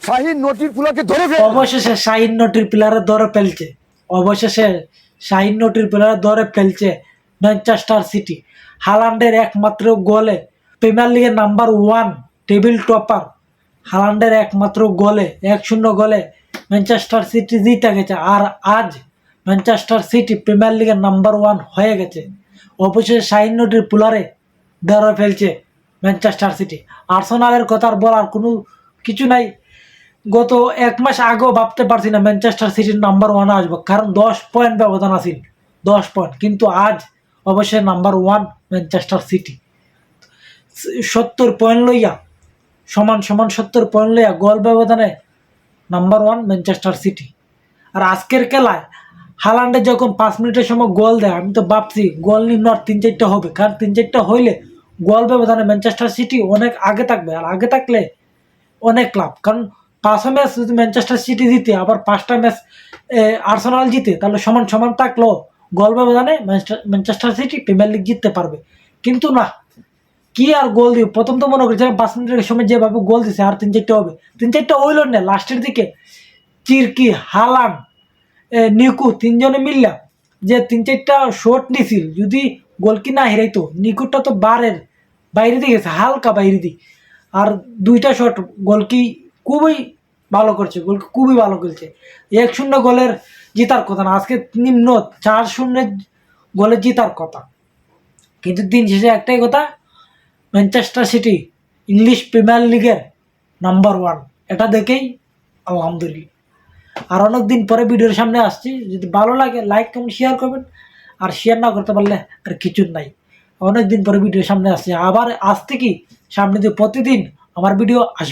শাহিন নটির প্লেয়ারকে ধরে অবশেষে শাহিন নটির প্লেয়ারে ধরে ফেলছে। অবশেষে শাহিন নটির প্লেয়ারে ধরে ফেলছে ম্যানচেস্টার সিটি। হালান্ডের একমাত্র গোলে প্রিমিয়ার লিগের নাম্বার 1 টেবিল টপার হালান্ডের একমাত্র গোলে 1-0 গোলে ম্যানচেস্টার সিটি জিতে গেছে। আর আজ ম্যানচেস্টার সিটি প্রিমিয়ার লিগের নাম্বার 1 হয়ে গেছে। অবশেষে শাহিন নটির প্লেয়ারে ধরে ফেলছে ম্যানচেস্টার সিটি। আর্সেনালের কথা আর বলার কোনো কিছু নাই। গত 1 মাস আগেও ভাবতে পারছি না ম্যানচেস্টার সিটির নাম্বার 1 আসবে, কারণ 10 পয়েন্ট ব্যবধান আছিল, 10 পয়েন্ট। কিন্তু আজ অবশ্যই নাম্বার 1 ম্যানচেস্টার সিটি 70 পয়েন্ট লইয়া সমান 70 পয়েন্ট লইয়া গোল ব্যবধানে নাম্বার 1 ম্যানচেস্টার সিটি। আর আজকের খেলায় হালান্ডে যখন 5 মিনিটের সময় গোল দেয়, আমি তো ভাবছি গোল নিম্ন আর 3-4টা হবে, কারণ 3-4টা হইলে গোল ব্যবধানে ম্যানচেস্টার সিটি অনেক আগে থাকবে। আর আগে থাকলে অনেক লাভ, কারণ 5 ম্যাচ যদি ম্যানচেস্টার সিটি জিতে আবার 5টা ম্যাচ আর্সেনাল জিতে, তাহলে সমান থাকলেও গোল ব্যবধানে ম্যানচেস্টার সিটি প্রিমিয়ার লিগ জিততে পারবে। কিন্তু না, কি আর গোল দিব, প্রথম তো মনে করছিলাম 5 মিনিটের সময় যেভাবে গোল দিছে আর 3-4টা হবে, 3-4টা হইল না। লাস্টের দিকে চিরকি হালান্ড নিকু 3জনে মিললাম যে 3-4টা শট নিছিল, যদি গোলকি না হেরাইতো, নিকুটা তো বাইরে দিয়ে গেছে, হালকা বাইরে দিয়ে। আর 2টা শট গোলকি খুবই ভালো করছে, গোলকি খুবই ভালো খেলছে। 1-0 গোলের জেতার কথা না, আজকে নিম্ন 4-0 গোলে জেতার কথা। কিন্তু দিন শেষে একটাই কথা, ম্যানচেস্টার সিটি ইংলিশ প্রিমিয়ার লিগের নাম্বার 1, এটা দেখেই আলহামদুলিল্লাহ। আর অনেক দিন পরে ভিডিওর সামনে আসছি, যদি ভালো লাগে লাইক কমেন্ট শেয়ার করবেন, আর শেয়ার না করতে পারলে আর কিছু নাই। অনেক দিন পরে ভিডিওর সামনে আসছে, আবার আজ থেকে সামনে দিয়ে প্রতিদিন আমার ভিডিও আসবে।